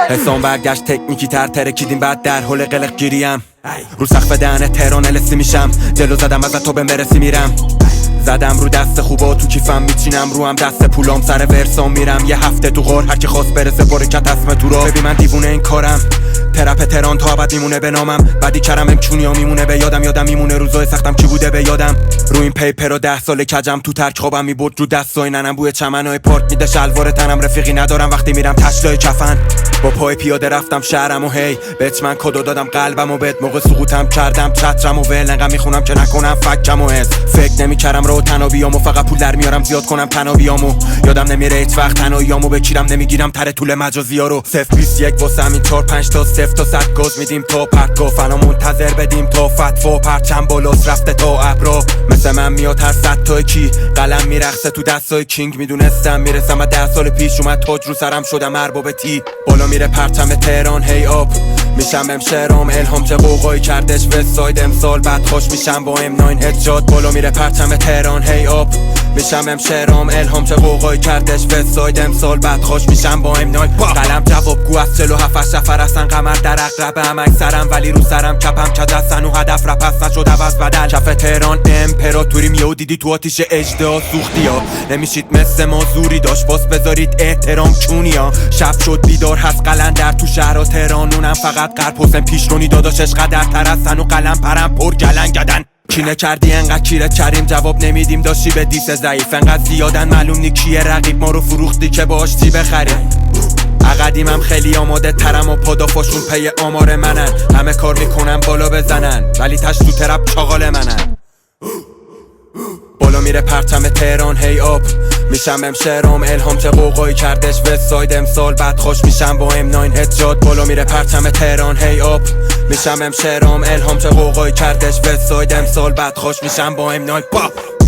حسام برگشت تکنیکی تر ترکیدیم بعد در حال قلق گیریم رو سقف دهن تهران السی میشم جلو زدم از تو به مرسی میرم زدم رو دست خوبا تو کیفم میچینم رو هم دست پولام سر ورسام میرم یه هفته تو غار هرکی خواست برسه برکت اسم تو را ببین من دیوونه این کارم ترپ تهران تا ابد میمونه به نامم بعدی کرم امچونیا میمونه به یادم میمونه روزای سختم چی بوده به یادم رو این پیپر و 10 سال کجم تو ترک خوابم میبرد رو دستای ننم بوی چمنای پارک میده شلوار تنم رفیقی ندارم وقتی میرم تشلای کفن با پای پیاده رفتم شهرم و هی بهت من کدو دادم قلبم و بهت موقع سقوطم کردم چترم و ول انقدر میخونم که نکنم فکم و حس فکر نمیکردم رو تنها بیامو فقط پول در میارم زیاد کنم تنها بیامو یادم نمیره هیچ وقت تنهاییامو بکیرم نمیگیرم تره طول مجازیا رو 021 واسه همین 4 5 تا 0 تا 100 گاز میدیم تا پرت گفنا منتظر بدیم تا فتوا پرچم بالاست رفته تا ابرا مثل من میاد هر 100 تا کی قلم میرقصه تو دستای کینگ میدونستم میرسم از 10 سال پیش اومد تاج رو سرم شدم ارباب تی بالا میره پرچم تهران هی آپ میشم امشرام الهام چه قوقایی کردش وستساید امسال بعد خوش میشم با M9 هدشات بالا میره پرچم تهران هی آپ میشم امشرام الهام چه قوقایی کردش وستساید امسال بعد خوش میشم با M9 قلم جوابگو از 47 نفر هستن قمر در عقربه هم اکثرم ولی رو سرم کپم کجستن و هدف رپ هست نشد عوض بدل کف تهران امپراتوریم یهو دیدی تو آتیش اجدا سوختی ها نمیشید مثل ما زوری داشت باز بذارید احترام چونی ها شب شد بیدار هست قلندر تو شهر تهران اونم فقط قلب حسین پیشرونی داداشش قدرتر هستن و قلم پرم پر گلنگدن کینه کردی انقدر کیرت کریم جواب نمیدیم داشتی به دیس ضعیف انقدر زیادن معلوم نی کیه رقیب ما رو فروختی که باش چی بخریم عقدیمم خیلی آماده ترم و پادافاشون پی آمار منن همه کار میکنن بالا بزنن ولی تش تو ترپ چاقال منن بالا میره پرچم تهران هی آپ میشم امشرام الهام چه قوقایی کردش وستساید امسال بعد خوش میشم با M9 هدشات بالا میره پرچم تهران هی آپ میشم امشرام الهام چه قوقایی کردش وستساید امسال بعد خوش میشم با M9 پاپ